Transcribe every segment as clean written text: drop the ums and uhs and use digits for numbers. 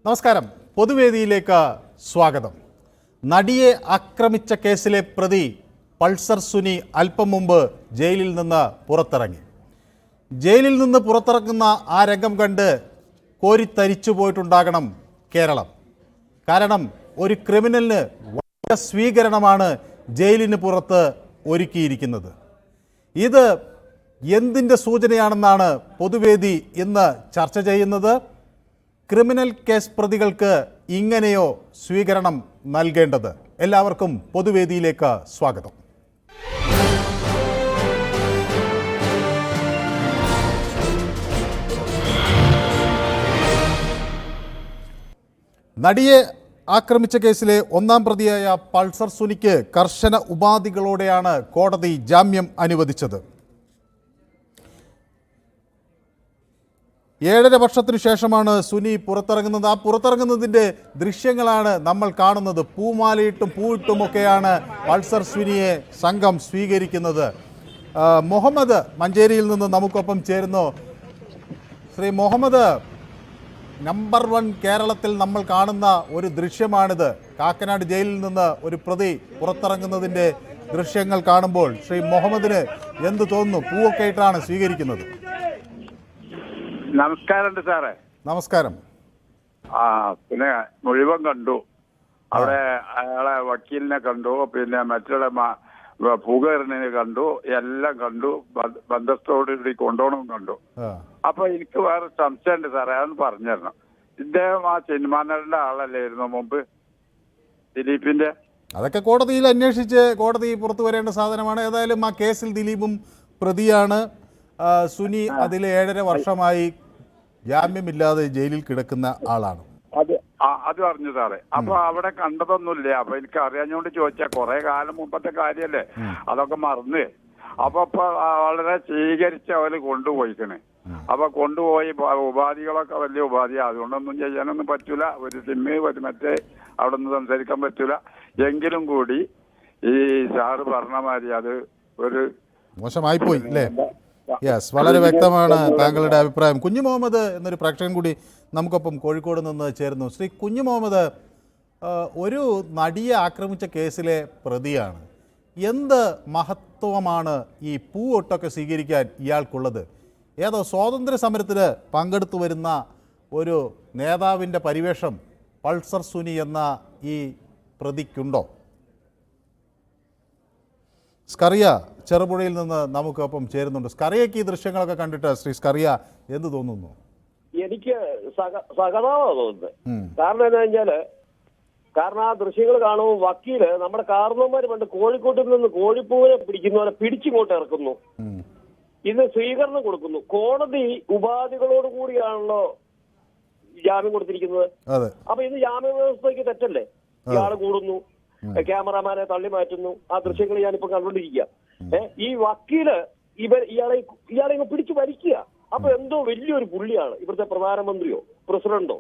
നമസ്കാരം. പൊതുവേദിയിലേക്ക് സ്വാഗതം. നടിയെ ആക്രമിച്ച കേസിലെ പ്രതി പൾസർ സുനി അല്പം മുമ്പ് ജയിലിൽ നിന്ന് പുറത്തിറങ്ങി. ജയിലിൽ നിന്ന് പുറത്തിറങ്ങുന്ന ആ രംഗം കണ്ട് കോരിത്തരിച്ചു പോയിട്ടുണ്ടാകണം കേരളം. കാരണം ഒരു ക്രിമിനലിന് വലിയ സ്വീകരണമാണ് ജയിലിന് പുറത്ത് ഒരുക്കിയിരിക്കുന്നത്. ഇത് എന്തിൻ്റെ സൂചനയാണെന്നാണ് പൊതുവേദി ഇന്ന് ചർച്ച ചെയ്യുന്നത്. ക്രിമിനൽ കേസ് പ്രതികൾക്ക് ഇങ്ങനെയോ സ്വീകരണം നൽകേണ്ടത്? എല്ലാവർക്കും പൊതുവേദിയിലേക്ക് സ്വാഗതം. നടിയെ ആക്രമിച്ച കേസിലെ ഒന്നാം പ്രതിയായ പൾസർ സുനിക്ക് കർശന ഉപാധികളോടെയാണ് കോടതി ജാമ്യം അനുവദിച്ചത്. 7.5 വർഷത്തിനു ശേഷമാണ് സുനി പുറത്തിറങ്ങുന്നത്. ആ പുറത്തിറങ്ങുന്നതിൻ്റെ ദൃശ്യങ്ങളാണ് നമ്മൾ കാണുന്നത്. പൂമാലയിട്ടും പൂവിട്ടുമൊക്കെയാണ് പൾസർ സുനിയെ സംഘം സ്വീകരിക്കുന്നത്. മുഹമ്മദ് മഞ്ചേരിയിൽ നിന്ന് നമുക്കൊപ്പം ചേരുന്നു. ശ്രീ മുഹമ്മദ്, നമ്പർ 1 കേരളത്തിൽ നമ്മൾ കാണുന്ന ഒരു ദൃശ്യമാണിത്. കാക്കനാട് ജയിലിൽ നിന്ന് ഒരു പ്രതി പുറത്തിറങ്ങുന്നതിൻ്റെ ദൃശ്യങ്ങൾ കാണുമ്പോൾ ശ്രീ മുഹമ്മദിന് എന്ത് തോന്നുന്നു? പൂവൊക്കെ ആയിട്ടാണ് സ്വീകരിക്കുന്നത്. നമസ്കാരമുണ്ട് സാറേ. നമസ്കാരം. പിന്നെ മുഴുവൻ കണ്ടു. അവിടെ അയാളെ വക്കീലിനെ കണ്ടു, പിന്നെ മറ്റുള്ള പുകറിനെ കണ്ടു, എല്ലാം കണ്ടു. ബന്ധത്തോടുകൂടി കൊണ്ടുപോകണം കണ്ടു. അപ്പൊ എനിക്ക് വേറെ സംശയമുണ്ട് സാറേ, അതൊന്ന് പറഞ്ഞു തരണം. ഇദ്ദേഹം ആ സിനിമാ നടന്റെ ആളല്ലായിരുന്നു മുമ്പ്, ദിലീപിന്റെ? അതൊക്കെ കോടതിയിൽ അന്വേഷിച്ച് കോടതി പുറത്തു വരേണ്ട സാധനമാണ്. ഏതായാലും ആ കേസിൽ ദിലീപും പ്രതിയാണ്. സുനി അതിൽ 7.5 വർഷമായി ജാമ്യമില്ലാതെ ജയിലിൽ കിടക്കുന്ന ആളാണ്. അത് പറഞ്ഞു സാറേ. അപ്പൊ അവിടെ കണ്ടതൊന്നുമില്ല. അപ്പൊ എനിക്ക് അറിയാഞ്ഞോണ്ട് ചോദിച്ചാ, കുറെ കാലം മുമ്പത്തെ കാര്യല്ലേ, അതൊക്കെ മറന്ന്. അപ്പൊ വളരെ സ്വീകരിച്ച് അവര് കൊണ്ടുപോയിക്കണേ. അപ്പൊ കൊണ്ടുപോയി ഉപാധികളൊക്കെ വലിയ ഉപാധിയാ. അതുകൊണ്ടൊന്നും ചെയ്യാനൊന്നും പറ്റൂല. ഒരു സിമ്മ് മറ്റേ അവിടെ നിന്ന് സംസാരിക്കാൻ പറ്റൂല. എങ്കിലും കൂടി ഈ സാറ് പറഞ്ഞ മാതിരി അത് ഒരു മോശമായിപ്പോയി അല്ലേ? യെസ്, വളരെ വ്യക്തമാണ് താങ്കളുടെ അഭിപ്രായം. കുഞ്ഞു മുഹമ്മദ് എന്നൊരു പ്രേക്ഷകൻ കൂടി നമുക്കൊപ്പം കോഴിക്കോട് നിന്ന് ചേരുന്നു. ശ്രീ കുഞ്ഞു മുഹമ്മദ്, ഒരു നടിയെ ആക്രമിച്ച കേസിലെ പ്രതിയാണ്. എന്ത് മഹത്വമാണ് ഈ പൂവൊട്ടൊക്കെ സ്വീകരിക്കാൻ ഇയാൾക്കുള്ളത്? ഏതോ സ്വാതന്ത്ര്യ സമരത്തിൽ പങ്കെടുത്തു വരുന്ന ഒരു നേതാവിൻ്റെ പരിവേഷം പൾസർ സുനി എന്ന ഈ പ്രതിക്കുണ്ടോ? സ്കറിയ ചെറുപുഴയിൽ നിന്ന് നമുക്കൊപ്പം ചേരുന്നുണ്ട്. സ്കറിയയ്ക്ക് ഈ ദൃശ്യങ്ങളൊക്കെ കണ്ടിട്ട് ശ്രീ സ്കറിയ എന്ത് തോന്നുന്നു? എനിക്ക് സഹതാപമാണ് തോന്നുന്നത്. കാരണം എന്താ വെച്ചാല്, കാരണം ആ ദൃശ്യങ്ങൾ കാണുമ്പോൾ വക്കീല് നമ്മുടെ കാരണവന്മാര് പണ്ട് കോഴിക്കോട്ടിൽ നിന്ന് കോഴിപ്പൂവിനെ പിടിക്കുന്ന പോലെ പിടിച്ചിങ്ങോട്ട് ഇറക്കുന്നു. ഇത് സ്വീകരണം കൊടുക്കുന്നു. കോടതി ഉപാധികളോട് കൂടിയാണല്ലോ ജാമ്യം കൊടുത്തിരിക്കുന്നത്. അപ്പൊ ഇത് ജാമ്യ വ്യവസ്ഥയ്ക്ക് തെറ്റല്ലേ? ഇയാള് കൂടുന്നു, ക്യാമറമാനെ തള്ളി മാറ്റുന്നു. ആ ദൃശ്യങ്ങൾ ഞാനിപ്പോ കണ്ടുകൊണ്ടിരിക്കുക. ഈ വക്കീല് ഇയാളെ പിടിച്ചു വലിക്കുക. അപ്പൊ എന്തോ വലിയൊരു പുള്ളിയാണ് ഇവിടുത്തെ പ്രധാനമന്ത്രിയോ പ്രസിഡന്റോ.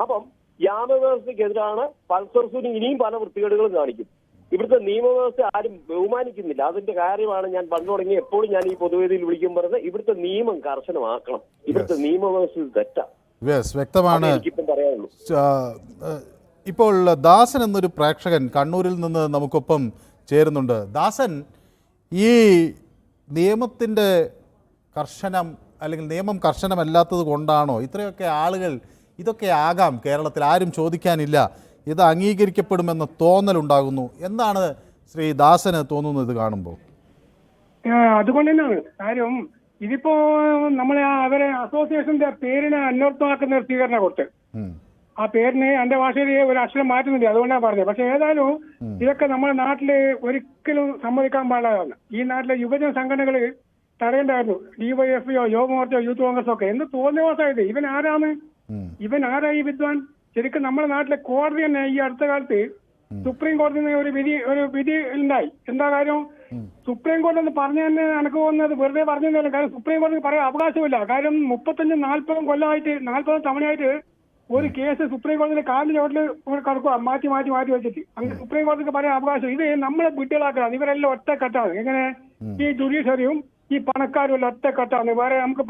അപ്പം ജാമ്യവ്യവസ്ഥക്കെതിരാണ് പൾസർ സുനി. ഇനിയും പല വൃത്തികേടുകളും കാണിക്കും. ഇവിടുത്തെ നിയമവ്യവസ്ഥ ആരും ബഹുമാനിക്കുന്നില്ല. അതിന്റെ കാര്യമാണ് ഞാൻ പണ്ട് തുടങ്ങി എപ്പോഴും ഞാൻ ഈ പൊതുവേദിയിൽ വിളിക്കും പറയുന്നത്, ഇവിടുത്തെ നിയമം കർശനമാക്കണം. ഇവിടുത്തെ നിയമവ്യവസ്ഥ തെറ്റാ. വ്യക്തമാണ്. എനിക്കിപ്പം പറയാനുള്ളൂ. ഇപ്പോൾ ദാസൻ എന്നൊരു പ്രേക്ഷകൻ കണ്ണൂരിൽ നിന്ന് നമുക്കൊപ്പം ചേരുന്നുണ്ട്. ദാസൻ, ഈ നിയമത്തിൻ്റെ കർശനം അല്ലെങ്കിൽ നിയമം കർശനമല്ലാത്തത് കൊണ്ടാണോ ഇത്രയൊക്കെ ആളുകൾ ഇതൊക്കെ ആകാം കേരളത്തിൽ, ആരും ചോദിക്കാനില്ല, ഇത് അംഗീകരിക്കപ്പെടുമെന്ന തോന്നലുണ്ടാകുന്നു? എന്താണ് ശ്രീ ദാസന് തോന്നുന്നത് ഇത് കാണുമ്പോൾ? അതുകൊണ്ട് തന്നെയാണ് കാര്യം. ഇതിപ്പോ നമ്മളെ അവരെ അസോസിയേഷന്റെ പേരിനെ അന്വർത്ഥമാക്കുന്ന ഒരു സ്വീകരണം കൊടുത്ത് ആ പേരിന് എന്റെ ഭാഷയിൽ ഒരു അക്ഷരം മാറ്റുന്നില്ല. അതുകൊണ്ടാണ് പറഞ്ഞത്. പക്ഷെ ഏതായാലും ഇതൊക്കെ നമ്മുടെ നാട്ടില് ഒരിക്കലും സമ്മതിക്കാൻ പാടില്ലാതാണ്. ഈ നാട്ടിലെ യുവജന സംഘടനകള് തടയേണ്ടായിരുന്നു. ഡിവൈഎഫ്ഐയോ യുവമോർച്ചയോ യൂത്ത് കോൺഗ്രസോ ഒക്കെ എന്ത് തോന്നിയവാസമായത്. ഇവൻ ആരാ ഈ വിദ്വാൻ? ശരിക്കും നമ്മുടെ നാട്ടിലെ കോടതി തന്നെ ഈ അടുത്ത കാലത്ത് സുപ്രീം കോടതിയിൽ നിന്ന് ഒരു വിധി ഉണ്ടായി. എന്താ കാര്യം? സുപ്രീം കോടതി എന്ന് പറഞ്ഞു തന്നെ എനിക്ക് പോകുന്നത് വെറുതെ പറഞ്ഞില്ല. കാര്യം സുപ്രീം കോടതിക്ക് പറയാൻ അവകാശമില്ല. കാര്യം 35-40 കൊല്ലമായിട്ട് 40 തവണയായിട്ട് ഒരു കേസ് സുപ്രീം കോടതിയിലെ കാലിന്റെ ചോട്ടിൽ കിടക്കുക, മാറ്റി വെച്ചിട്ട്. അങ്ങനെ സുപ്രീം കോടതിക്ക് പറയാൻ അവകാശം. ഇത് നമ്മളെ വിട്ടുകളാക്കണം. ഇവരെല്ലാം ഒറ്റക്കെട്ടാണ്. എങ്ങനെ ഈ ജുഡീഷ്യറിയും ഈ പണക്കാരും ഒറ്റക്കെട്ടാണ്. വേറെ നമുക്ക്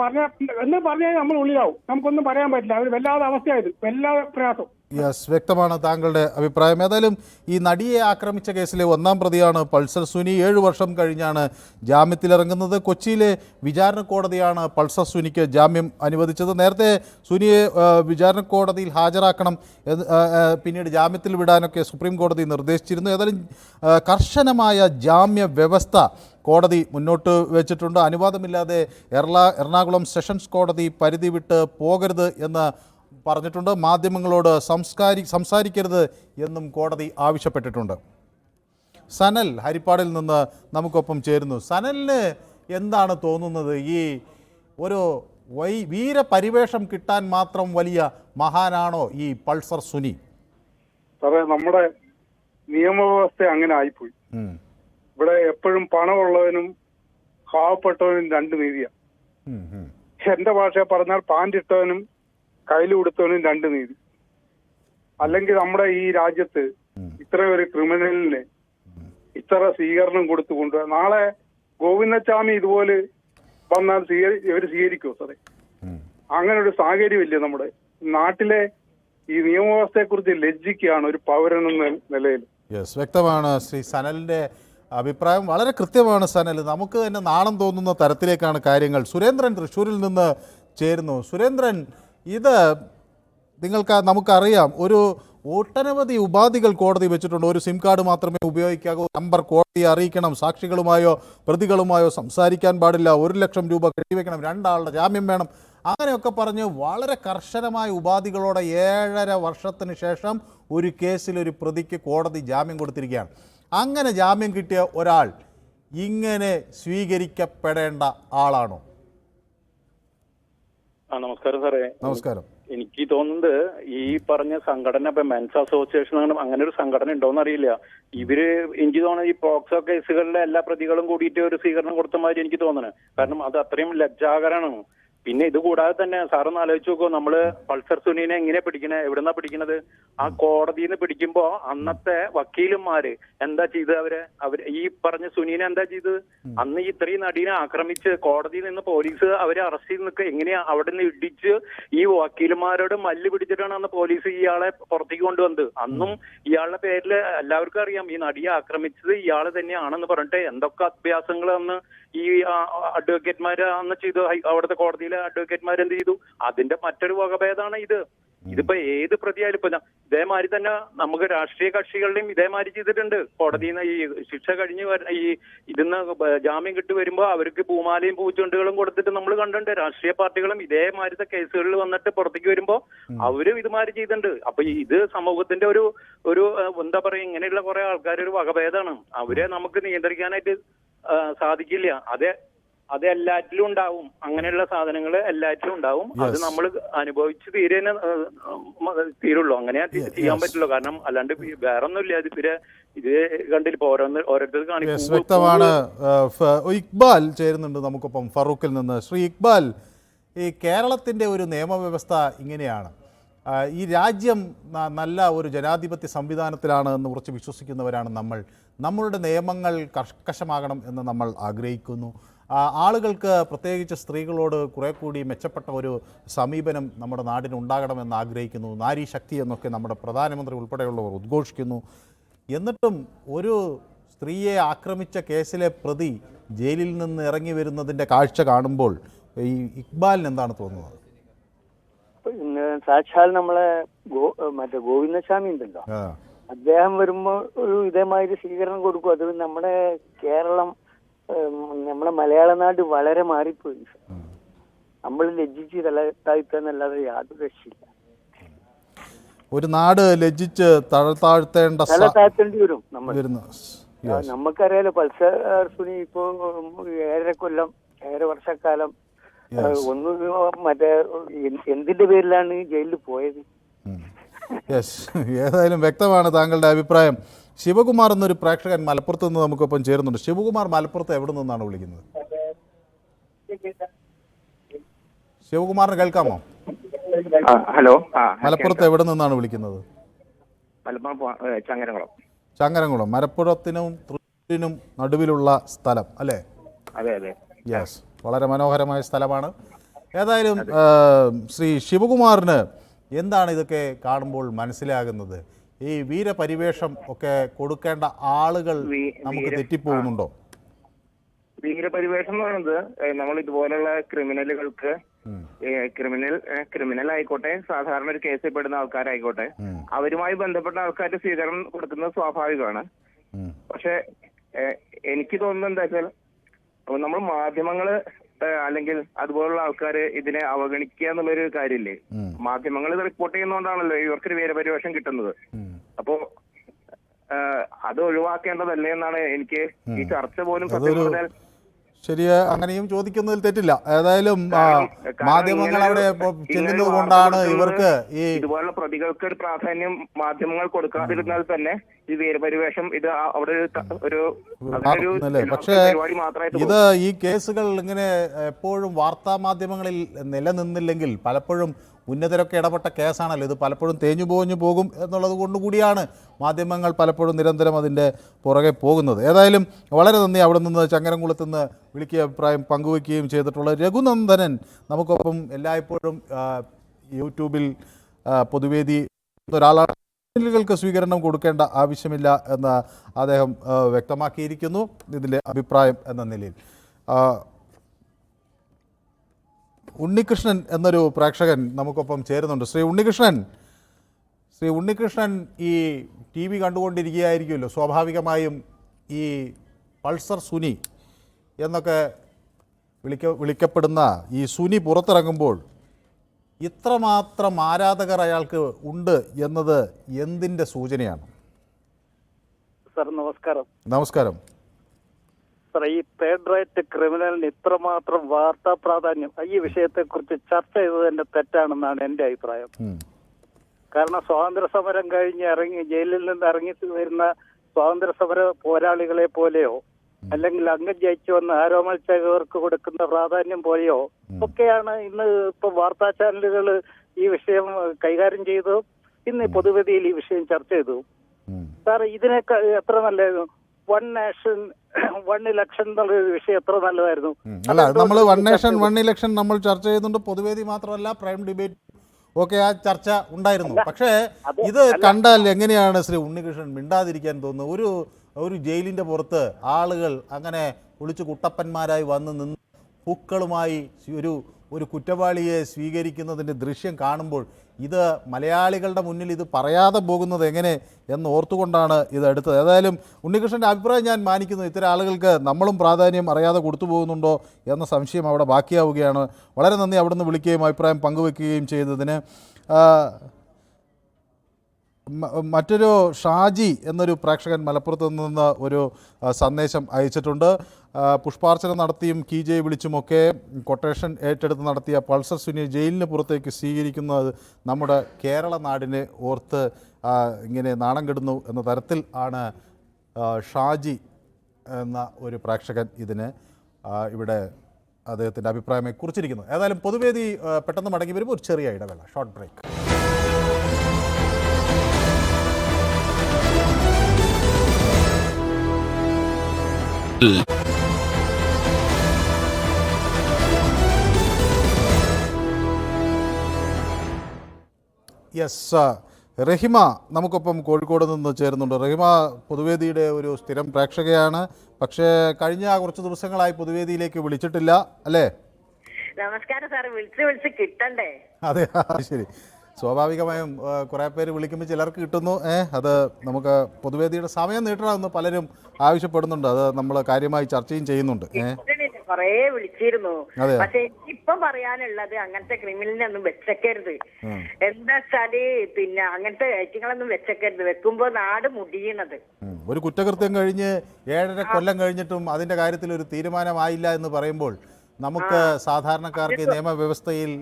എന്ന് പറഞ്ഞാൽ നമ്മൾ ഉള്ളിലാവും, നമുക്കൊന്നും പറയാൻ പറ്റില്ല. അവർ വല്ലാതെ അവസ്ഥയായത്, വല്ലാതെ പ്രയാസം. യെസ്, വ്യക്തമാണ് താങ്കളുടെ അഭിപ്രായം. ഏതായാലും ഈ നടിയെ ആക്രമിച്ച കേസിലെ ഒന്നാം പ്രതിയാണ് പൾസർ സുനി. 7 വർഷം കഴിഞ്ഞാണ് ജാമ്യത്തിലിറങ്ങുന്നത്. കൊച്ചിയിലെ വിചാരണ കോടതിയാണ് പൾസർ സുനിക്ക് ജാമ്യം അനുവദിച്ചത്. നേരത്തെ സുനിയെ വിചാരണ കോടതിയിൽ ഹാജരാക്കണം, പിന്നീട് ജാമ്യത്തിൽ വിടാനൊക്കെ സുപ്രീം കോടതി നിർദ്ദേശിച്ചിരുന്നു. ഏതായാലും കർശനമായ ജാമ്യ വ്യവസ്ഥ കോടതി മുന്നോട്ട് വെച്ചിട്ടുണ്ട്. അനുവാദമില്ലാതെ എറണാകുളം സെഷൻസ് കോടതി പരിധി വിട്ട് പോകരുത് എന്ന് പറഞ്ഞിട്ടുണ്ട്. മാധ്യമങ്ങളോട് സംസാരിക്കരുത് എന്നും കോടതി ആവശ്യപ്പെട്ടിട്ടുണ്ട്. സനൽ ഹരിപ്പാടിൽ നിന്ന് നമുക്കൊപ്പം ചേരുന്നു. സനലിന് എന്താണ് തോന്നുന്നത്? ഈ ഒരു വീരപരിവേഷം കിട്ടാൻ മാത്രം വലിയ മഹാനാണോ ഈ പൾസർ സുനി? സാറേ, നമ്മുടെ നിയമവ്യവസ്ഥ അങ്ങനെ ആയിപ്പോയി. ഇവിടെ എപ്പോഴും പണമുള്ളവനും പാവപ്പെട്ടവനും രണ്ട് നീതിയാണ്. എന്റെ ഭാഷ പറഞ്ഞാൽ പാൻറ് ഇട്ടവനും കയ്യിൽ കൊടുത്തവനും രണ്ട് നീതി. അല്ലെങ്കിൽ നമ്മുടെ ഈ രാജ്യത്ത് ഇത്ര ഒരു ക്രിമിനലിന് ഇത്ര സ്വീകരണം കൊടുത്തുകൊണ്ട് നാളെ ഗോവിന്ദസ്വാമി ഇതുപോലെ വന്നാൽ ഇവർ സ്വീകരിക്കുമോ സാറേ? അങ്ങനെ ഒരു സാഹചര്യമില്ലേ നമ്മുടെ നാട്ടിലെ? ഈ നിയമവ്യവസ്ഥയെ കുറിച്ച് ലജ്ജിക്കുകയാണ് ഒരു പൗരൻ എന്ന നിലയിൽ. യെസ്, വ്യക്തമാണ് ശ്രീ സനലിൻ്റെ അഭിപ്രായം. വളരെ കൃത്യമാണ് സനൽ. നമുക്ക് തന്നെ നാണം തോന്നുന്ന തരത്തിലേക്കാണ് കാര്യങ്ങൾ. സുരേന്ദ്രൻ തൃശ്ശൂരിൽ നിന്ന് ചേരുന്നു. സുരേന്ദ്രൻ, ഇത് നമുക്കറിയാം, ഒരു ഒട്ടനവധി ഉപാധികൾ കോടതി വെച്ചിട്ടുണ്ട്. ഒരു സിം കാർഡ് മാത്രമേ ഉപയോഗിക്കാവൂ, നമ്പർ കോടതിയെ അറിയിക്കണം, സാക്ഷികളുമായോ പ്രതികളുമായോ സംസാരിക്കാൻ പാടില്ല, 1 ലക്ഷം രൂപ കെട്ടിവെക്കണം, 2 ആളുടെ ജാമ്യം വേണം, അങ്ങനെയൊക്കെ പറഞ്ഞ് വളരെ കർശനമായ ഉപാധികളോടെ 7.5 വർഷത്തിന് ശേഷം ഒരു കേസിൽ ഒരു പ്രതിക്ക് കോടതി ജാമ്യം കൊടുത്തിരിക്കുകയാണ്. അങ്ങനെ ജാമ്യം കിട്ടിയ ഒരാൾ ഇങ്ങനെ സ്വീകരിക്കപ്പെടേണ്ട ആളാണോ? നമസ്കാരം സാറേ. നമസ്കാരം. എനിക്ക് തോന്നുന്നത് ഈ പറഞ്ഞ സംഘടന, ഇപ്പൊ മെൻസ് അസോസിയേഷൻ അങ്ങനെ ഒരു സംഘടന ഉണ്ടോന്ന് അറിയില്ല. എനിക്ക് തോന്നുന്നത് ഈ പോക്സോ കേസുകളിലെ എല്ലാ പ്രതികളും കൂടിയിട്ട് ഒരു സ്വീകരണം കൊടുത്ത മാതിരി എനിക്ക് തോന്നുന്നത്. കാരണം അത് അത്രയും ലജ്ജാകരമാണ്. പിന്നെ ഇത് കൂടാതെ തന്നെ സാറൊന്ന് ആലോചിച്ച് നോക്കൂ, നമ്മള് പൾസർ സുനീനെ എങ്ങനെയാ പിടിക്കണേ? എവിടുന്നാ പിടിക്കണത്? ആ കോടതിയിൽ നിന്ന് പിടിക്കുമ്പോ അന്നത്തെ വക്കീലുമാര് എന്താ ചെയ്ത്? അവര് ഈ പറഞ്ഞ സുനീനെ എന്താ ചെയ്തത്? അന്ന് ഇത്രയും നടീനെ ആക്രമിച്ച് കോടതിയിൽ നിന്ന് പോലീസ് അവരെ അറസ്റ്റ് ചെയ്ത് നിൽക്കുക. എങ്ങനെയാ അവിടെ നിന്ന് ഇടിച്ച് ഈ വക്കീലുമാരോട് മല്ല് പിടിച്ചിട്ടാണ് അന്ന് പോലീസ് ഇയാളെ പുറത്തേക്ക് കൊണ്ടുവന്നത്. അന്നും ഇയാളുടെ പേരിൽ എല്ലാവർക്കും അറിയാം ഈ നടിയെ ആക്രമിച്ചത് ഇയാള് തന്നെയാണെന്ന് പറഞ്ഞിട്ട് എന്തൊക്കെ അഭ്യാസങ്ങൾ അന്ന് ഈ അഡ്വക്കേറ്റ്മാര് അന്ന് ചെയ്തു. അവിടുത്തെ കോടതിയിലെ അഡ്വക്കേറ്റ്മാർ എന്ത് ചെയ്തു? അതിന്റെ മറ്റൊരു വകഭേദമാണ് ഇത്. ഇതിപ്പോ ഏത് പ്രതിയായാലും ഇപ്പൊ ഇതേമാതിരി തന്നെ നമുക്ക് രാഷ്ട്രീയ കക്ഷികളുടെയും ഇതേമാതിരി ചെയ്തിട്ടുണ്ട്. കോടതിയിൽ നിന്ന് ഈ ശിക്ഷ കഴിഞ്ഞ് ഈ ഇതിന്ന് ജാമ്യം കിട്ടി വരുമ്പോ അവർക്ക് പൂമാലയും പൂച്ചെണ്ടുകളും കൊടുത്തിട്ട് നമ്മൾ കണ്ടിട്ടുണ്ട്. രാഷ്ട്രീയ പാർട്ടികളും ഇതേമാതിരത്തെ കേസുകളിൽ വന്നിട്ട് പുറത്തേക്ക് വരുമ്പോ അവരും ഇതുമാതിരി ചെയ്തിട്ടുണ്ട്. അപ്പൊ ഇത് സമൂഹത്തിന്റെ ഒരു എന്താ പറയാ, ഇങ്ങനെയുള്ള കുറെ ആൾക്കാർ ഒരു വകഭേദമാണ്. അവരെ നമുക്ക് നിയന്ത്രിക്കാനായിട്ട് സാധിക്കില്ല. അത് എല്ലാറ്റിലും ഉണ്ടാവും. അങ്ങനെയുള്ള സാധനങ്ങൾ എല്ലാറ്റിലും ഉണ്ടാവും. അത് നമ്മൾ അനുഭവിച്ച് തീരുള്ളൂ. അങ്ങനെ ചെയ്യാൻ പറ്റുള്ളൂ. കാരണം അല്ലാണ്ട് വേറെ ഒന്നുമില്ല. ഇത് കണ്ടില്ല ഓരോരുത്തർ കാണിക്കും. വ്യക്തമാണ്. ഇക്ബാൽ ചേരുന്നുണ്ട് നമുക്കൊപ്പം ഫറൂഖിൽ നിന്ന്. ശ്രീ ഇക്ബാൽ, ഈ കേരളത്തിൻ്റെ ഒരു നിയമവ്യവസ്ഥ ഇങ്ങനെയാണ്. ഈ രാജ്യം നല്ല ഒരു ജനാധിപത്യ സംവിധാനത്തിലാണ് എന്ന് കുറച്ച് വിശ്വസിക്കുന്നവരാണ് നമ്മൾ. നമ്മളുടെ നിയമങ്ങൾ കർക്കശമാകണം എന്ന് നമ്മൾ ആഗ്രഹിക്കുന്നു. ആളുകൾക്ക്, പ്രത്യേകിച്ച് സ്ത്രീകളോട് കുറെ കൂടി മെച്ചപ്പെട്ട ഒരു സമീപനം നമ്മുടെ നാടിനുണ്ടാകണമെന്ന് ആഗ്രഹിക്കുന്നു. നാരി ശക്തി എന്നൊക്കെ നമ്മുടെ പ്രധാനമന്ത്രി ഉൾപ്പെടെയുള്ളവർ ഉദ്ഘോഷിക്കുന്നു. എന്നിട്ടും ഒരു സ്ത്രീയെ ആക്രമിച്ച കേസിലെ പ്രതി ജയിലിൽ നിന്ന് ഇറങ്ങി വരുന്നതിൻ്റെ കാഴ്ച കാണുമ്പോൾ ഈ ഇക്ബാലിന് എന്താണ് തോന്നുന്നത്? സാക്ഷാൽ നമ്മളെ മറ്റേ ഗോവിന്ദസ്വാമി ഉണ്ടല്ലോ, അദ്ദേഹം വരുമ്പോ ഒരു ഇതേമാതിരി സ്വീകരണം കൊടുക്കും. അത് നമ്മുടെ കേരളം, നമ്മുടെ മലയാള നാട് വളരെ മാറിപ്പോയി. നമ്മൾ ലജ്ജിച്ച് തലത്താഴ്ത്തന്നല്ലാതെ യാതൊരു രക്ഷയില്ല. ഒരു നാട് ലജ്ജിച്ച് താഴ്ത്തേണ്ടി വരും നമ്മൾ. നമുക്കറിയാലോ, പൾസർ സുനി ഇപ്പോ 7 വർഷക്കാലം ഒന്ന് മറ്റേ എന്തിന്റെ പേരിലാണ് ജയിലിൽ പോയത്? ഏതായാലും വ്യക്തമാണ് താങ്കളുടെ അഭിപ്രായം. ശിവകുമാർ എന്നൊരു പ്രേക്ഷകൻ മലപ്പുറത്ത് നിന്ന് നമുക്കൊപ്പം ചേരുന്നുണ്ട്. ശിവകുമാർ, മലപ്പുറത്ത് എവിടെ നിന്നാണ് വിളിക്കുന്നത്? ശിവകുമാറിന് കേൾക്കാമോ? ഹലോ, മലപ്പുറത്ത് എവിടെ നിന്നാണ് വിളിക്കുന്നത്? ചങ്ങരംകുളം. മലപ്പുറത്തിനും തൃശ്ശൂരിനും നടുവിലുള്ള സ്ഥലം അല്ലേ? അതെ അതെ. യെസ്, വളരെ മനോഹരമായ സ്ഥലമാണ്. ഏതായാലും ശ്രീ ശിവകുമാറിന് എന്താണ് ഇതൊക്കെ കാണുമ്പോൾ മനസ്സിലാകുന്നത്? ഈ വീരപരിവേഷം ഒക്കെ കൊടുക്കേണ്ട ആളുകൾ നമുക്ക് തെറ്റിപ്പോകുന്നുണ്ടോ? വീരപരിവേഷം എന്ന് പറയുന്നത് നമ്മൾ ഇതുപോലുള്ള ക്രിമിനലുകൾക്ക് ക്രിമിനൽ ആയിക്കോട്ടെ, സാധാരണ ഒരു കേസിൽ പെടുന്ന ആൾക്കാരായിക്കോട്ടെ, അവരുമായി ബന്ധപ്പെട്ട ആൾക്കാർക്ക് സ്വീകരണം കൊടുക്കുന്നത് സ്വാഭാവികമാണ്. പക്ഷെ എനിക്ക് തോന്നുന്നത് എന്താ വെച്ചാൽ നമ്മൾ മാധ്യമങ്ങള് അല്ലെങ്കിൽ അതുപോലുള്ള ആൾക്കാർ ഇതിനെ അവഗണിക്കുക എന്നുള്ളൊരു കാര്യമില്ലേ? മാധ്യമങ്ങൾ ഇത് റിപ്പോർട്ട് ചെയ്യുന്നതുകൊണ്ടാണല്ലോ ഇവർക്കൊരു വീരപരിവേഷം കിട്ടുന്നത്. അപ്പോ അത് ഒഴിവാക്കേണ്ടതല്ലേ എന്നാണ് എനിക്ക് ഈ ചർച്ച പോലും സത്യം പറഞ്ഞാൽ. ശരിയാ, അങ്ങനെയും ചോദിക്കുന്നതിൽ തെറ്റില്ല. ഏതായാലും മാധ്യമങ്ങൾ അവിടെ ചെല്ലുന്നത് കൊണ്ടാണ് ഇവർക്ക് ഈ ഇതുപോലുള്ള പ്രതികൾക്ക് ഒരു പ്രാധാന്യം മാധ്യമങ്ങൾ കൊടുക്കാതിരുന്നാൽ തന്നെ ഈ വീരപരിവേഷം ഇത് അവിടെ ഒരു പക്ഷേ ഇത് ഈ കേസുകൾ ഇങ്ങനെ എപ്പോഴും വാർത്താ മാധ്യമങ്ങളിൽ നിലനിന്നില്ലെങ്കിൽ പലപ്പോഴും ഉന്നതരൊക്കെ ഇടപെട്ട കേസാണല്ലോ ഇത്, പലപ്പോഴും തേഞ്ഞു പോഞ്ഞു പോകും എന്നുള്ളത് കൊണ്ടുകൂടിയാണ് മാധ്യമങ്ങൾ പലപ്പോഴും നിരന്തരം അതിൻ്റെ പുറകെ പോകുന്നത്. ഏതായാലും വളരെ നന്ദി അവിടെ നിന്ന് ചങ്ങരംകുളത്ത് നിന്ന് വിളിക്കുക അഭിപ്രായം പങ്കുവയ്ക്കുകയും ചെയ്തിട്ടുള്ള രഘുനന്ദനൻ നമുക്കൊപ്പം എല്ലായ്പ്പോഴും യൂട്യൂബിൽ പൊതുവേദി ഒരാളാണ്. ൾക്ക് സ്വീകരണം കൊടുക്കേണ്ട ആവശ്യമില്ല എന്ന് അദ്ദേഹം വ്യക്തമാക്കിയിരിക്കുന്നു ഇതിൻ്റെ അഭിപ്രായം എന്ന നിലയിൽ. ഉണ്ണികൃഷ്ണൻ എന്നൊരു പ്രേക്ഷകൻ നമുക്കൊപ്പം ചേരുന്നുണ്ട്. ശ്രീ ഉണ്ണികൃഷ്ണൻ ഈ ടി വി കണ്ടുകൊണ്ടിരിക്കുകയായിരിക്കുമല്ലോ. സ്വാഭാവികമായും ഈ പൾസർ സുനി എന്നൊക്കെ വിളിക്കപ്പെടുന്ന ഈ സുനി പുറത്തിറങ്ങുമ്പോൾ ഇത്രമാത്രം ആരാധകർ അയാൾക്ക് ഉണ്ട് എന്നത് എന്തിൻ്റെ സൂചനയാണ്? സർ നമസ്കാരം. നമസ്കാരം സർ, ഈ തേർഡ് റേറ്റ് ക്രിമിനലിന് ഇത്രമാത്രം വാർത്താ പ്രാധാന്യം ഈ വിഷയത്തെക്കുറിച്ച് ചർച്ച ചെയ്തതിന്റെ തെറ്റാണെന്നാണ് എൻ്റെ അഭിപ്രായം. കാരണം സ്വാതന്ത്ര്യ സമരം കഴിഞ്ഞ് ജയിലിൽ നിന്ന് ഇറങ്ങി വരുന്ന സ്വാതന്ത്ര്യ സമര പോരാളികളെ പോലെയോ അല്ലെങ്കിൽ അംഗം ജയിച്ചു വന്ന ആരോമത്സകർക്ക് കൊടുക്കുന്ന പ്രാധാന്യം പോലെയോ ഒക്കെയാണ് ഇന്ന് ഇപ്പൊ വാർത്താ ചാനലുകൾ ഈ വിഷയം കൈകാര്യം ചെയ്തു. ഇന്ന് പൊതുവേദിയിൽ ഈ വിഷയം ചർച്ച ചെയ്തു. സാർ, ഇതിനൊക്കെ എത്ര നല്ലതായിരുന്നു. 1 നേഷൻ 1 ഇലക്ഷൻ എന്നുള്ളൊരു വിഷയം എത്ര നല്ലതായിരുന്നു. അല്ല, നമ്മൾ 1 നേഷൻ 1 ഇലക്ഷൻ നമ്മൾ ചർച്ച ചെയ്യുന്നുണ്ട്. പൊതുവേദി മാത്രമല്ല, പ്രൈം ഡിബേറ്റ് ഒക്കെ ആ ചർച്ച ഉണ്ടായിരുന്നു. പക്ഷേ ഇത് കണ്ടാൽ എങ്ങനെയാണ് ശ്രീ ഉണ്ണികൃഷ്ണൻ മിണ്ടാതിരിക്കാൻ തോന്നുന്നത്? ഒരു ജയിലിൻ്റെ പുറത്ത് ആളുകൾ അങ്ങനെ ഒളിച്ചു കുട്ടപ്പന്മാരായി വന്ന് നിന്ന് പൂക്കളുമായി ഒരു കുറ്റവാളിയെ സ്വീകരിക്കുന്നതിൻ്റെ ദൃശ്യം കാണുമ്പോൾ ഇത് മലയാളികളുടെ മുന്നിൽ ഇത് പറയാതെ പോകുന്നത് എങ്ങനെ എന്ന് ഓർത്തുകൊണ്ടാണ് ഇത് എടുത്തത്. ഏതായാലും ഉണ്ണികൃഷ്ണൻ്റെ അഭിപ്രായം ഞാൻ മാനിക്കുന്നു. ഇത്തരം ആളുകൾക്ക് നമ്മളും പ്രാധാന്യം അറിയാതെ കൊടുത്തു പോകുന്നുണ്ടോ എന്ന സംശയം അവിടെ ബാക്കിയാവുകയാണ്. വളരെ നന്ദി അവിടെ നിന്ന് വിളിക്കുകയും അഭിപ്രായം പങ്കുവെക്കുകയും ചെയ്തതിന്. മറ്റൊരു ഷാജി എന്നൊരു പ്രേക്ഷകൻ മലപ്പുറത്ത് നിന്ന് ഒരു സന്ദേശം അയച്ചിട്ടുണ്ട്. പുഷ്പാർച്ചന നടത്തിയും കീജയെ വിളിച്ചുമൊക്കെ കൊട്ടേഷൻ ഏറ്റെടുത്ത് നടത്തിയ പൾസർ സുനിയെ ജയിലിന് പുറത്തേക്ക് സ്വീകരിക്കുന്നത് നമ്മുടെ കേരള നാടിനെ ഓർത്ത് ഇങ്ങനെ നാണം കെടുന്നു എന്ന തരത്തിൽ ആണ് ഷാജി എന്ന ഒരു പ്രേക്ഷകൻ ഇതിന് ഇവിടെ അദ്ദേഹത്തിൻ്റെ അഭിപ്രായമായി കുറിച്ചിരിക്കുന്നത്. ഏതായാലും പൊതുവേദി പെട്ടെന്ന് മടങ്ങി വരുമ്പോൾ ഒരു ചെറിയ ഇടവേള, ഷോർട്ട് ബ്രേക്ക്. യെസ്, റഹിമ നമുക്കൊപ്പം കോഴിക്കോട് നിന്ന് ചേരുന്നുണ്ട്. റഹിമ പൊതുവേദിയുടെ ഒരു സ്ഥിരം പ്രേക്ഷകയാണ്. പക്ഷേ കഴിഞ്ഞ കുറച്ച് ദിവസങ്ങളായി പൊതുവേദിയിലേക്ക് വിളിച്ചിട്ടില്ല അല്ലേ? നമസ്കാരം സാർ, വിളിച്ച് കിട്ടണ്ടേ? അതെ, ശരി. സ്വാഭാവികമായും കുറേ പേര് വിളിക്കുമ്പോൾ ചിലർക്ക് കിട്ടുന്നു. അത് നമുക്ക് പൊതുവേദിയുടെ സമയം നീട്ടണമെന്ന് പലരും ആവശ്യപ്പെടുന്നുണ്ട്. അത് നമ്മൾ കാര്യമായി ചർച്ചയും ചെയ്യുന്നുണ്ട്. കൊറേ വിളിച്ചിരുന്നു. പക്ഷെ ഇപ്പം പറയാനുള്ളത് അങ്ങനത്തെ ക്രിമിനലിനൊന്നും വെച്ചേക്കരുത്. എന്താ വെച്ചാല് പിന്നെ അങ്ങനത്തെ ഐറ്റങ്ങളൊന്നും വെച്ചേക്കരുത്. വെക്കുമ്പോ നാട് മുടിയണത്. ഒരു കുറ്റകൃത്യം കഴിഞ്ഞ് 7.5 കൊല്ലം കഴിഞ്ഞിട്ടും അതിന്റെ കാര്യത്തിൽ ഒരു തീരുമാനമായില്ല എന്ന് പറയുമ്പോൾ നമുക്ക് സാധാരണക്കാർക്ക് നിയമവ്യവസ്ഥയിൽ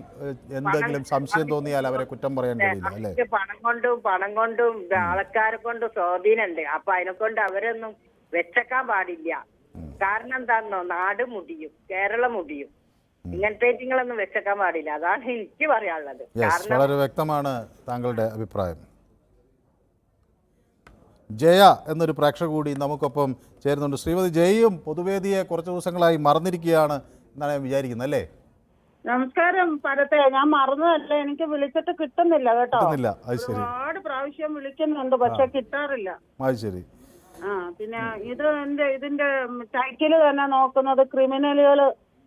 എന്തെങ്കിലും സംശയം തോന്നിയാൽ അവരെ കുറ്റം പറയാൻ കഴിയില്ല അല്ലേ? പണം കൊണ്ടും ആൾക്കാരെ കൊണ്ടും സ്വാധീനമുണ്ട്. അപ്പൊ അതിനെ കൊണ്ട് അവരൊന്നും വെച്ചേക്കാൻ പാടില്ല. കാരണം എന്താണെന്നോ, നാട് മുടിയും, കേരളം മുടിയും. ഇങ്ങനത്തെ ഐറ്റങ്ങളൊന്നും വെച്ചേക്കാൻ പാടില്ല. അതാണ് എനിക്ക് പറയാനുള്ളത്. വളരെ വ്യക്തമാണ് താങ്കളുടെ അഭിപ്രായം. ജയ എന്നൊരു പ്രേക്ഷക കൂടി നമുക്കൊപ്പം ചേരുന്നുണ്ട്. ശ്രീമതി ജയയും പൊതുവേദിയെ കുറച്ച് ദിവസങ്ങളായി മറന്നിരിക്കുകയാണ് എന്നാണ് ഞാൻ വിചാരിക്കുന്നത്, അല്ലേ? നമസ്കാരം പരത്തെ, ഞാൻ മറന്നതല്ല, എനിക്ക് വിളിച്ചിട്ട് കിട്ടുന്നില്ല കേട്ടോ. അത് ശരി. ഒരുപാട് പ്രാവശ്യം വിളിക്കുന്നുണ്ട്, പക്ഷെ കിട്ടാറില്ല. അത് ശരി. പിന്നെ ഇതിന്റെ ടൈറ്റില് തന്നെ നോക്കുന്നത് ക്രിമിനലുകൾ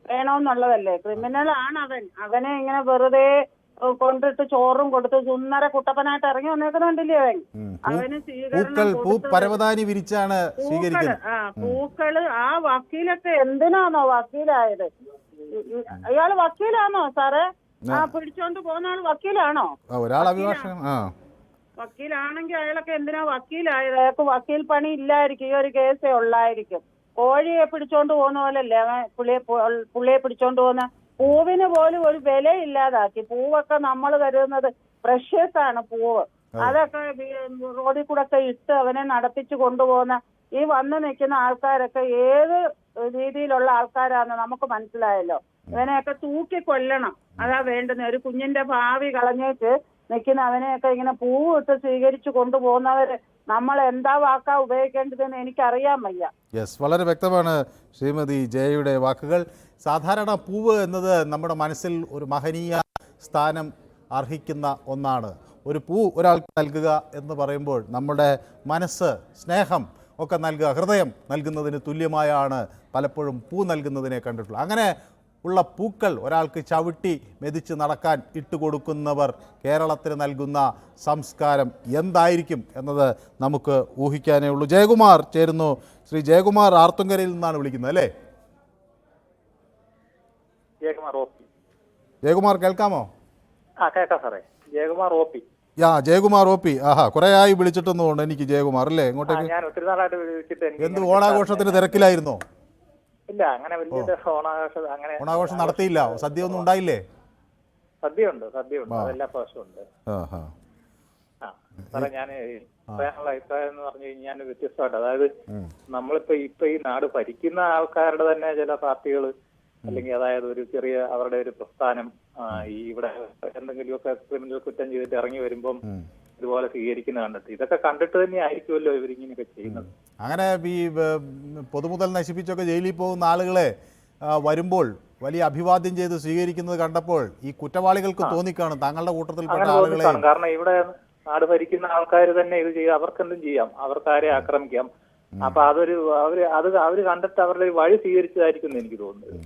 വേണമെന്നുള്ളതല്ലേ. ക്രിമിനൽ ആണ് അവനെ ഇങ്ങനെ വെറുതെ കൊണ്ടിട്ട് ചോറും കൊടുത്ത് സുന്ദര കുട്ടപ്പനായിട്ട് ഇറങ്ങി വന്നേക്കുന്നുണ്ടല്ലേ അവന് സ്വീകരണം പൂക്കള്. ആ വക്കീലൊക്കെ എന്തിനാണോ വക്കീലായത്? അയാള് വക്കീലാണോ സാറേ? പിടിച്ചോണ്ട് പോകുന്ന ആൾ വക്കീലാണോ? വക്കീലാണെങ്കിൽ അയാളൊക്കെ എന്തിനാ വക്കീലായത്? അയാൾക്ക് വക്കീൽ പണി ഇല്ലായിരിക്കും, ഈ ഒരു കേസേ ഉള്ളായിരിക്കും. കോഴിയെ പിടിച്ചോണ്ട് പോകുന്ന പോലല്ലേ അവൻ പുള്ളിയെ പിടിച്ചോണ്ട് പോകുന്ന. പൂവിന് പോലും ഒരു വില ഇല്ലാതാക്കി. പൂവൊക്കെ നമ്മൾ കരുതുന്നത് പ്രഷ്യസ് ആണ് പൂവ്. അതൊക്കെ റോഡിൽ കൂടെ ഒക്കെ ഇട്ട് അവനെ നടത്തിച്ചു കൊണ്ടുപോകുന്ന ഈ വന്ന് നിൽക്കുന്ന ആൾക്കാരൊക്കെ ഏത് രീതിയിലുള്ള ആൾക്കാരാന്ന് നമുക്ക് മനസ്സിലായല്ലോ. ഇവനെയൊക്കെ തൂക്കി കൊല്ലണം, അതാ വേണ്ടുന്ന. ഒരു കുഞ്ഞിന്റെ ഭാവി കളഞ്ഞേച്ച് നിൽക്കുന്ന അവനെയൊക്കെ ഇങ്ങനെ പൂവ് ഇട്ട് സ്വീകരിച്ചു കൊണ്ടുപോകുന്നവര് നമ്മൾ എന്താ വാക്കാ ഉപയോഗിക്കേണ്ടതെന്ന് എനിക്കറിയാൻ വയ്യ. വളരെ വ്യക്തമാണ് ശ്രീമതി ജയയുടെ വാക്കുകൾ. സാധാരണ പൂവ് എന്നത് നമ്മുടെ മനസ്സിൽ ഒരു മഹനീയ സ്ഥാനം അർഹിക്കുന്ന ഒന്നാണ്. ഒരു പൂ ഒരാൾക്ക് നൽകുക എന്ന് പറയുമ്പോൾ നമ്മുടെ മനസ്സ്, സ്നേഹം ഒക്കെ നൽകുക, ഹൃദയം നൽകുന്നതിന് തുല്യമായാണ് പലപ്പോഴും പൂ നൽകുന്നതിനെ കണ്ടിട്ടുള്ളത്. അങ്ങനെ ഉള്ള പൂക്കൾ ഒരാൾക്ക് ചവിട്ടി മെതിച്ച് നടക്കാൻ ഇട്ടുകൊടുക്കുന്നവർ കേരളത്തിന് നൽകുന്ന സംസ്കാരം എന്തായിരിക്കും എന്നത് നമുക്ക് ഊഹിക്കാനേ ഉള്ളൂ. ജയകുമാർ ചേരുന്നു. ശ്രീ ജയകുമാർ ആർത്തുങ്കരയിൽ നിന്നാണ് വിളിക്കുന്നത്, അല്ലേ? ജയകുമാർ കേൾക്കാമോ? കേൾക്കാം സാറേ. Jayakumar O P. Jayakumar O P. കുറെ ആയി വിളിച്ചിട്ടൊന്നും ഉണ്ട് എനിക്ക് ജയകുമാർ, അല്ലേ? ഇങ്ങോട്ടേക്ക് ഞാൻ ഒത്തിരി നാളായിട്ട് വിളിച്ചിട്ട് എന്ത് ഓണാഘോഷത്തിന് തിരക്കിലായിരുന്നോ? ഇല്ല, അങ്ങനെ വലിയ ഓണാഘോഷം നടത്തിയില്ല. സദ്യ ഒന്നും ഉണ്ടായില്ലേ? സദ്യയുണ്ട്, അതെല്ലാ പ്രാവശ്യവും ഉണ്ട്. സാറേ, ഞാൻ പറയാനുള്ള അഭിപ്രായം എന്ന് പറഞ്ഞു കഴിഞ്ഞാൽ വ്യത്യസ്തമായിട്ട്, അതായത് നമ്മളിപ്പോ ഈ നാട് ഭരിക്കുന്ന ആൾക്കാരുടെ തന്നെ ചില പാർട്ടികൾ അല്ലെങ്കിൽ അതായത് ഒരു ചെറിയ അവരുടെ ഒരു പ്രസ്ഥാനം ഇവിടെ എന്തെങ്കിലുമൊക്കെ ക്രിമിനൽ കുറ്റം ചെയ്തിട്ട് ഇറങ്ങി വരുമ്പം ഇതുപോലെ സ്വീകരിക്കുന്ന കണ്ടിട്ട് ഇതൊക്കെ കണ്ടിട്ട് തന്നെ ആയിരിക്കുമല്ലോ ഇവരിങ്ങനെയൊക്കെ ചെയ്യുന്നത്. അങ്ങനെ ഈ പൊതുമുതൽ നശിപ്പിച്ചൊക്കെ ജയിലിൽ പോകുന്ന ആളുകളെ വരുമ്പോൾ വലിയ അഭിവാദ്യം ചെയ്ത് സ്വീകരിക്കുന്നത് കണ്ടപ്പോൾ ഈ കുറ്റവാളികൾക്ക് തോന്നിക്കാണും താങ്കളുടെ കൂട്ടത്തിൽപ്പെട്ട ആളുകളെ. കാരണം ഇവിടെ നാട് ഭരിക്കുന്ന ആൾക്കാർ തന്നെ ഇത് ചെയ്യാം, അവർക്കെന്തും ചെയ്യാം, അവർക്കാരെ ആക്രമിക്കാം. അപ്പൊ അവര് കണ്ടിട്ട് അവരുടെ ഒരു വഴി സ്വീകരിച്ചതായിരിക്കും എനിക്ക് തോന്നുന്നത്.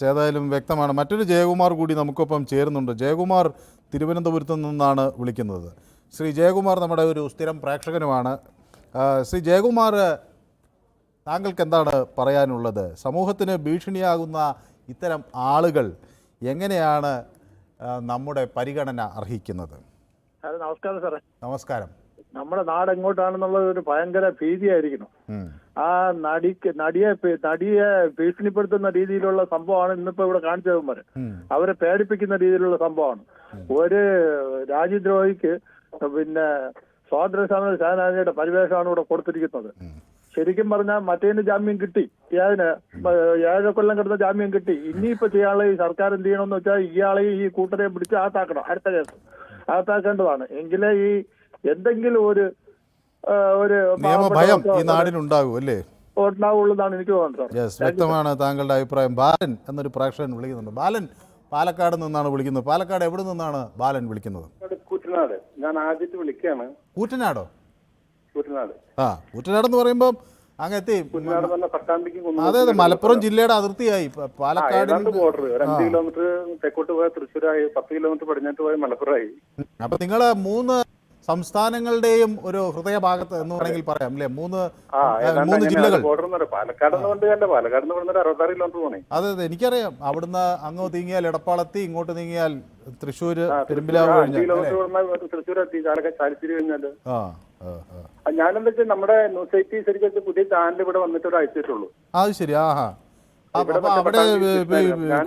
ഏതായാലും വ്യക്തമാണ്. മറ്റൊരു ജയകുമാർ കൂടി നമുക്കൊപ്പം ചേരുന്നുണ്ട്. ജയകുമാർ തിരുവനന്തപുരത്ത് നിന്നാണ് വിളിക്കുന്നത്. ശ്രീ ജയകുമാർ നമ്മുടെ ഒരു സ്ഥിരം പ്രേക്ഷകനുമാണ്. ശ്രീ ജയകുമാർ, താങ്കൾക്ക് എന്താണ് പറയാനുള്ളത്? സമൂഹത്തിന് ഭീഷണിയാകുന്ന ഇത്തരം ആളുകൾ എങ്ങനെയാണ് നമ്മുടെ പരിഗണന അർഹിക്കുന്നത്? നമസ്കാരം സാറേ. നമസ്കാരം. നമ്മുടെ നാട് എങ്ങോട്ടാണെന്നുള്ളത് ഒരു ഭയങ്കര ഭീതിയായിരിക്കണം. ആ നടിയെ ഭീഷണിപ്പെടുത്തുന്ന രീതിയിലുള്ള സംഭവമാണ് ഇന്നിപ്പോ ഇവിടെ കാണിച്ചവന്മാര്. അവരെ പേടിപ്പിക്കുന്ന രീതിയിലുള്ള സംഭവമാണ്. ഒരു രാജ്യദ്രോഹിക്ക് പിന്നെ സ്വാതന്ത്ര്യ സമര സേനാനിയുടെ പരിവേഷമാണ് ഇവിടെ കൊടുത്തിരിക്കുന്നത്. ശരിക്കും പറഞ്ഞാൽ മറ്റേന് ജാമ്യം കിട്ടി, അതിന് 7 കൊല്ലം കിടന്ന ജാമ്യം കിട്ടി. ഇനിയിപ്പോ ചെയ്യാനുള്ള ഈ സർക്കാർ എന്ത് ചെയ്യണമെന്ന് വെച്ചാൽ ഇയാളെയും ഈ കൂട്ടരെയും പിടിച്ച് അകത്താക്കണം. അടുത്ത കേസ് അകത്താക്കേണ്ടതാണ്. എങ്കിലേ ഈ എന്തെങ്കിലും ഒരു നിയമഭയം ഈ നാടിനുണ്ടാകും, അല്ലേ? ഉണ്ടാവുള്ളതാണ് എനിക്ക് തോന്നുന്നത്. വ്യക്തമാണ് താങ്കളുടെ അഭിപ്രായം. ബാലൻ എന്നൊരു പ്രേക്ഷകൻ വിളിക്കുന്നുണ്ട്. ബാലൻ പാലക്കാട് നിന്നാണ് വിളിക്കുന്നത്. പാലക്കാട് എവിടെ നിന്നാണ് ബാലൻ വിളിക്കുന്നത്? കൂറ്റനാട്. ഞാൻ ആദ്യത്തെ വിളിക്കുകയാണ്. കൂറ്റനാടോ? കൂറ്റനാട്. കൂറ്റനാട് എന്ന് പറയുമ്പോൾ അങ്ങെത്തി. അതെ, മലപ്പുറം ജില്ലയുടെ അതിർത്തിയായി. പാലക്കാട് ബോർഡർ 5 കിലോമീറ്റർ തെക്കോട്ട് പോയ തൃശ്ശൂരായി, 10 കിലോമീറ്റർ പടിഞ്ഞാട്ട് പോയ മലപ്പുറമായി. അപ്പൊ നിങ്ങള് 3 സംസ്ഥാനങ്ങളുടെയും ഒരു ഹൃദയഭാഗത്ത് എന്ന് വേണമെങ്കിൽ പറയാം, അല്ലെ? 3 ജില്ലകൾ. പാലക്കാട് 66 കിലോമീറ്റർ പോണേ. അതെ, എനിക്കറിയാം. അവിടുന്ന് അങ്ങോട്ട് നീങ്ങിയാൽ എടപ്പാളെത്തി, ഇങ്ങോട്ട് നീങ്ങിയാൽ തൃശ്ശൂര്, പെരുമ്പിലാവ് തൃശ്ശൂരെത്തി, ചാലശ്ശേരി കഴിഞ്ഞാല്. ഞാനെന്താ വെച്ചാൽ നമ്മുടെ ന്യൂസ് 80 ശരിക്കും പുതിയ ചാനൽ ഇവിടെ വന്നിട്ട് ഒരാഴ്ചയിട്ടുള്ളൂ. അത് ശരി. അവിടെ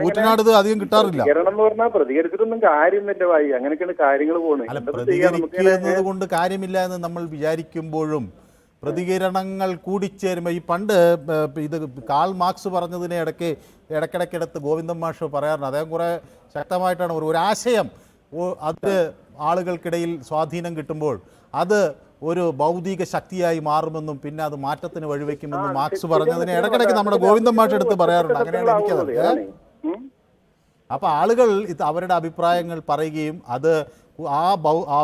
കൂറ്റനാട് അധികം കിട്ടാറില്ല. എന്ന് പറഞ്ഞാൽ പ്രതികരിച്ചിട്ടൊന്നും കാര്യമില്ല ഭായി. അങ്ങനെയൊക്കെയാണ് കാര്യങ്ങൾ പോകുന്നത്. പ്രതികരിക്കുന്നത് കൊണ്ട് കാര്യമില്ല എന്ന് നമ്മൾ വിചാരിക്കുമ്പോഴും പ്രതികരണങ്ങൾ കൂടിച്ചേരുമ്പോൾ ഈ പണ്ട് ഇത് കാൾ മാർക്സ് പറഞ്ഞതിനെ ഇടയ്ക്കിടയ്ക്കെടുത്ത് ഗോവിന്ദൻ മാഷ് പറയാറുണ്ട്. അദ്ദേഹം കുറേ ശക്തമായിട്ടാണ് ഒരു ആശയം അത് ആളുകൾക്കിടയിൽ സ്വാധീനം കിട്ടുമ്പോൾ അത് ഒരു ഭൗതിക ശക്തിയായി മാറുമെന്നും പിന്നെ അത് മാറ്റത്തിന് വഴിവെക്കുമെന്നും മാർക്സ് പറഞ്ഞതിനെ ഇടയ്ക്കിടയ്ക്ക് നമ്മുടെ ഗോവിന്ദൻ മാഷ് എടുത്ത് പറയാറുണ്ട്. അങ്ങനെയാണ് എനിക്കത്. അപ്പോൾ ആളുകൾ ഇത് അവരുടെ അഭിപ്രായങ്ങൾ പറയുകയും അത് ആ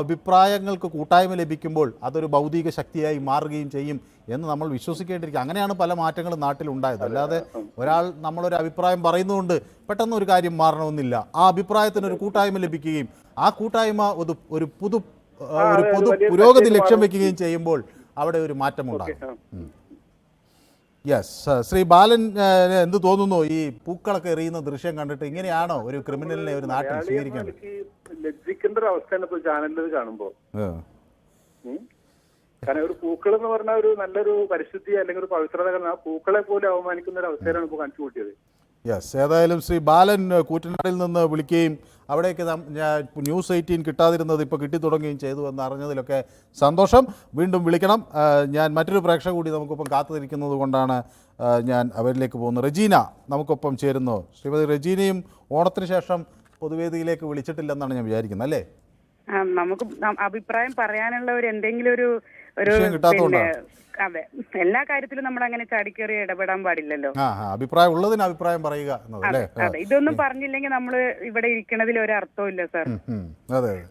അഭിപ്രായങ്ങൾക്ക് കൂട്ടായ്മ ലഭിക്കുമ്പോൾ അതൊരു ഭൗതിക ശക്തിയായി മാറുകയും ചെയ്യും എന്ന് നമ്മൾ വിശ്വസിക്കേണ്ടിയിരിക്കും. അങ്ങനെയാണ് പല മാറ്റങ്ങളും നാട്ടിലുണ്ടായത്. അല്ലാതെ ഒരാൾ നമ്മളൊരു അഭിപ്രായം പറയുന്നതുകൊണ്ട് പെട്ടെന്ന് ഒരു കാര്യം മാറണമെന്നില്ല. ആ അഭിപ്രായത്തിനൊരു കൂട്ടായ്മ ലഭിക്കുകയും ആ കൂട്ടായ്മ ഒരു പൊതു പുരോഗതി ലക്ഷ്യം വെക്കുകയും ചെയ്യുമ്പോൾ അവിടെ ഒരു മാറ്റമുണ്ടാകും. യെസ്, ശ്രീ ബാലൻ എന്ത് തോന്നുന്നു ഈ പൂക്കളൊക്കെ എറിയുന്ന ദൃശ്യം കണ്ടിട്ട്? ഇങ്ങനെയാണോ ഒരു ക്രിമിനലിനെ ഒരു നാട്ടിൽ സ്വീകരിക്കേണ്ടത്? ലജ്ജിക്കേണ്ട ഒരു അവസ്ഥയാണ് ഇപ്പോൾ ചാനലിൽ കാണുമ്പോൾ. കാരണം ഒരു പൂക്കൾ എന്ന് പറഞ്ഞാൽ ഒരു നല്ലൊരു പരിശുദ്ധി അല്ലെങ്കിൽ ഒരു പവിത്രത, ആ പൂക്കളെ പോലും അവമാനിക്കുന്ന ഒരു അവസ്ഥയാണ് ഇപ്പോൾ കാണിച്ചു കൂട്ടിയത്. യെസ്, ഏതായാലും ശ്രീ ബാലൻ കൂറ്റനാടിൽ നിന്ന് വിളിക്കുകയും അവിടേക്ക് ന്യൂസ് 18 കിട്ടാതിരുന്നത് ഇപ്പോൾ കിട്ടിത്തുടങ്ങുകയും ചെയ്തു എന്ന് അറിഞ്ഞതിലൊക്കെ സന്തോഷം. വീണ്ടും വിളിക്കണം. ഞാൻ മറ്റൊരു പ്രേക്ഷക കൂടി നമുക്കൊപ്പം കാത്തിരിക്കുന്നത് കൊണ്ടാണ് ഞാൻ അവരിലേക്ക് പോകുന്നത്. റെജീന നമുക്കൊപ്പം ചേരുന്നു. ശ്രീമതി റെജീനയും ഓണത്തിന് ശേഷം പൊതുവേദിയിലേക്ക് വിളിച്ചിട്ടില്ലെന്നാണ് ഞാൻ വിചാരിക്കുന്നത്, അല്ലേ? നമുക്ക് അഭിപ്രായം പറയാനുള്ള ഒരു എന്തെങ്കിലും ഒരു അതെ, എല്ലാ കാര്യത്തിലും നമ്മൾ അങ്ങനെ ചാടിക്കേറി ഇടപെടാൻ പാടില്ലല്ലോ. അഭിപ്രായം ഉള്ളതിന് അഭിപ്രായം പറയുക. അതെ, ഇതൊന്നും പറഞ്ഞില്ലെങ്കിൽ നമ്മള് ഇവിടെ ഇരിക്കണതിൽ ഒരു അർത്ഥവും ഇല്ല സാർ.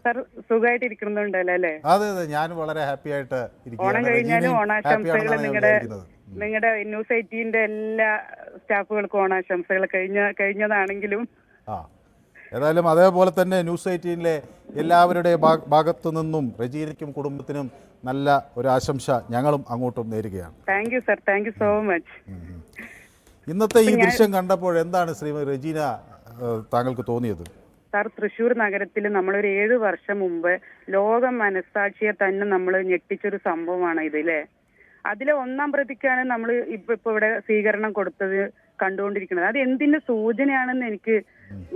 സാർ സുഖമായിട്ട് ഇരിക്കുന്നുണ്ടല്ലോ അല്ലേ? അതെ അതെ, ഞാൻ വളരെ ഹാപ്പി ആയിട്ട്. ഓണം കഴിഞ്ഞാലും ഓണാശംസകൾ നിങ്ങളുടെ ന്യൂസ് 18 എല്ലാ സ്റ്റാഫുകൾക്കും ഓണാശംസകൾ. കഴിഞ്ഞതാണെങ്കിലും ഏതായാലും അതേപോലെ തന്നെ ന്യൂസ് 18 എല്ലാവരുടെ ഭാഗത്തു നിന്നും റെജീനയ്ക്കും കുടുംബത്തിനും നല്ല ഒരു ആശംസ ഞങ്ങളും അങ്ങോട്ടും നേരുകയാണ്. Thank you sir, thank you so much. ഇന്നത്തെ ഈ ദൃശ്യം കണ്ടപ്പോൾ എന്താണ് ശ്രീമതി റെജീന താങ്കൾക്ക് തോന്നിയത്? സാർ, തൃശ്ശൂർ നഗരത്തിൽ നമ്മളൊരു 7 വർഷം മുമ്പ് ലോക മനസ്സാക്ഷിയെ തന്നെ നമ്മൾ ഞെട്ടിച്ചൊരു സംഭവമാണ് ഇത്, അല്ലേ? അതിലെ 1-ാം പ്രതിക്കാണ് നമ്മൾ ഇപ്പൊ ഇവിടെ സ്വീകരണം കൊടുത്തത് കണ്ടുകൊണ്ടിരിക്കുന്നത്. അത് എന്തിന്റെ സൂചനയാണെന്ന്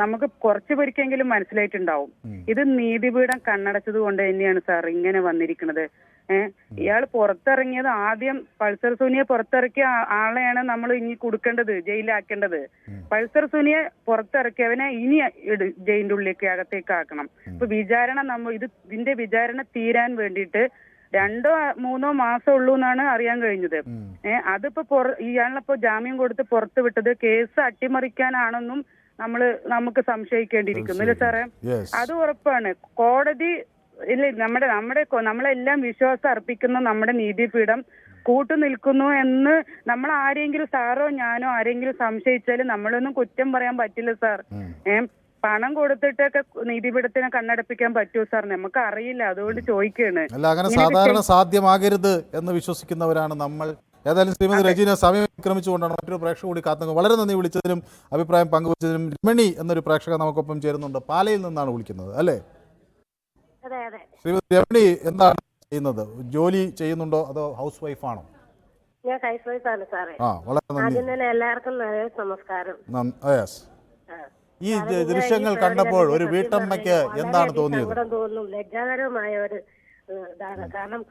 നമുക്ക് കുറച്ചു പേർക്കെങ്കിലും മനസ്സിലായിട്ടുണ്ടാവും. ഇത് നീതിപീഠം കണ്ണടച്ചത് കൊണ്ട് തന്നെയാണ് സാർ ഇങ്ങനെ വന്നിരിക്കുന്നത്. ഇയാൾ പുറത്തിറങ്ങിയത് ആദ്യം പൾസർ സുനിയെ പുറത്തിറക്കിയ ആളെയാണ് നമ്മൾ ഇനി കൊടുക്കേണ്ടത്, ജയിലിലാക്കേണ്ടത്. പൾസർ സുനിയെ പുറത്തിറക്കിയവനെ ഇനി ജയിലിന്റെ ഉള്ളിലേക്ക് അകത്തേക്ക് ആക്കണം. ഇപ്പൊ വിചാരണ ഇതിന്റെ വിചാരണ തീരാൻ വേണ്ടിയിട്ട് 2-3 മാസം ഉള്ളൂ എന്നാണ് അറിയാൻ കഴിഞ്ഞത്. അതിപ്പോ ഇയാളിപ്പോ ജാമ്യം കൊടുത്ത് പുറത്തു വിട്ടത് കേസ് അട്ടിമറിക്കാനാണെന്നും നമുക്ക് സംശയിക്കേണ്ടിയിരിക്കുന്നു, അല്ലേ സാറേ? അത് ഉറപ്പാണ്. കോടതി ഇല്ല, നമ്മളെല്ലാം വിശ്വാസം അർപ്പിക്കുന്ന നമ്മുടെ നീതിപീഠം കൂട്ടുനിൽക്കുന്നു എന്ന് നമ്മൾ ആരെങ്കിലും, സാറോ ഞാനോ ആരെങ്കിലും സംശയിച്ചാൽ നമ്മളൊന്നും കുറ്റം പറയാൻ പറ്റില്ല സാർ. പണം കൊടുത്തിട്ടൊക്കെ നീതിപീഠത്തിനെ കണ്ണടപ്പിക്കാൻ പറ്റുമോ സാർ? നമുക്ക് അറിയില്ല, അതുകൊണ്ട് ചോദിക്കുകയാണ്. അല്ല, അങ്ങനെ സാധാരണ സാധ്യമാകരുത് എന്ന് വിശ്വസിക്കുന്നവരാണ് നമ്മൾ. ഏതായാലും ശ്രീമതി റെജീന സമയം അതിക്രമിച്ചുകൊണ്ടാണ് മറ്റൊരു പ്രേക്ഷക കൂടി കാത്തുന്നത്. വളരെ നന്ദി വിളിച്ചതിനും അഭിപ്രായം പങ്കുവച്ചതിനും. രമണി എന്നൊരു പ്രേക്ഷക നമുക്കൊപ്പം ചേരുന്നുണ്ട്. പാലയിൽ നിന്നാണ് വിളിക്കുന്നത്, അല്ലേ? ശ്രീമതി രമണി എന്താണ് ചെയ്യുന്നത്? ജോലി ചെയ്യുന്നുണ്ടോ അതോ ഹൗസ് വൈഫാണോ? ഞാൻ ഹൗസ് വൈഫാണ് സാറേ. വളരെ നന്ദി. എല്ലാവർക്കും നമസ്കാരം. ഈ ദൃശ്യങ്ങൾ കണ്ടപ്പോൾ ഒരു വീട്ടമ്മയ്ക്ക് എന്താണ് തോന്നിയത്? ലജ്ജാകരമായ ഒരു ഇതാണ്. കാരണം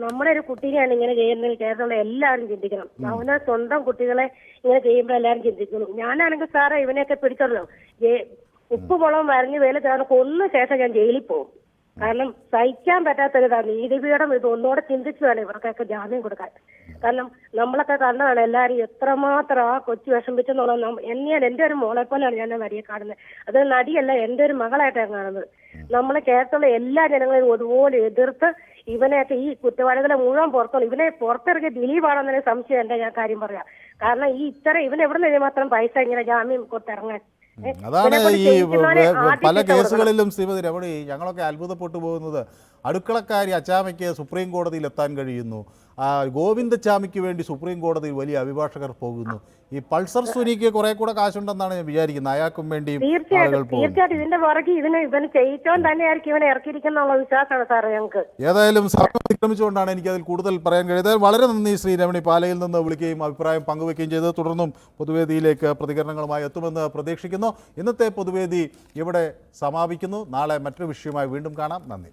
നമ്മുടെ ഒരു കുട്ടിയെയാണ് ഇങ്ങനെ ചെയ്യുന്നതിൽ കേരളത്തിലുള്ള എല്ലാവരും ചിന്തിക്കണം. അവനെ സ്വന്തം കുട്ടികളെ ഇങ്ങനെ ചെയ്യുമ്പോൾ എല്ലാവരും ചിന്തിക്കണം. ഞാനാണെങ്കിൽ സാറേ ഇവനെയൊക്കെ പിടിച്ചല്ലോ, ഉപ്പ് മുളകും വരഞ്ഞ് വേല ചേർന്ന് കൊന്ന ശേഷം ഞാൻ ജയിലിൽ പോകും. കാരണം സഹിക്കാൻ പറ്റാത്തൊരിതാണ്. നീതിപീഠം ഇത് ഒന്നുകൂടെ ചിന്തിച്ചു വേണം ഇവർക്കൊക്കെ ജാമ്യം കൊടുക്കാൻ. കാരണം നമ്മളൊക്കെ കണ്ടതാണ് എല്ലാവരും എത്രമാത്രം ആ കൊച്ചു വിഷമിച്ചെന്നുള്ളത്. എന്റെ ഒരു മോളെ പോലെയാണ് ഞാൻ നടിയെ കാണുന്നത്. അത് നടിയല്ല, എന്റെ ഒരു മകളായിട്ടാണ് കാണുന്നത്. നമ്മളെ കേരളത്തിലുള്ള എല്ലാ ജനങ്ങളെയും ഒരുപോലെ എതിർത്ത് ഇവനെയൊക്കെ ഈ കുറ്റവാളികളെ മുഴുവൻ പുറത്തോളം ഇവനെ പുറത്തിറങ്ങിയ ദിലീപാണെന്നതിന് സംശയം എന്റെ ഞാൻ കാര്യം പറയാം. കാരണം ഇവൻ എവിടെ നിന്ന് മാത്രം പൈസ ഇങ്ങനെ ജാമ്യം കൊടുത്തിറങ്ങാൻ? അതാണ് ഈ പല കേസുകളിലും ശ്രീമതി രമണി ഞങ്ങളൊക്കെ അത്ഭുതപ്പെട്ടു പോകുന്നത്. അടുക്കളക്കാരി അച്ചാമയ്ക്ക് സുപ്രീം കോടതിയിൽ എത്താൻ കഴിയുന്നു. ഗോവിന്ദച്ചാമിക്ക് വേണ്ടി സുപ്രീം കോടതിയിൽ വലിയ അഭിഭാഷകർ പോകുന്നു. ഈ പൾസർ സുനിക്ക് കുറെ കൂടെ കാശുണ്ടെന്നാണ് ഞാൻ വിചാരിക്കുന്നത്. അയാൾക്കും വേണ്ടി തീർച്ചയായിട്ടും ഇതിന്റെ പുറകെ ഇവന് ചെയ്യിച്ചോൻ തന്നെയായിരിക്കും ഇവനെ ഇറക്കിയിരിക്കുന്നുള്ള വിശ്വാസമാണ് സാറേ ഞങ്ങൾക്ക്. ഏതായാലും സമയം അതിക്രമിച്ചുകൊണ്ടാണ് എനിക്കതിൽ കൂടുതൽ പറയാൻ കഴിയുന്നത്. വളരെ നന്ദി ശ്രീ രമണി, പാലയിൽ നിന്ന് വിളിക്കുകയും അഭിപ്രായം പങ്കുവയ്ക്കുകയും ചെയ്തത്. തുടർന്നും പൊതുവേദിയിലേക്ക് പ്രതികരണങ്ങളുമായി എത്തുമെന്ന് പ്രതീക്ഷിക്കുന്നു. ഇന്നത്തെ പൊതുവേദി ഇവിടെ സമാപിക്കുന്നു. നാളെ മറ്റൊരു വിഷയവുമായി വീണ്ടും കാണാം. നന്ദി.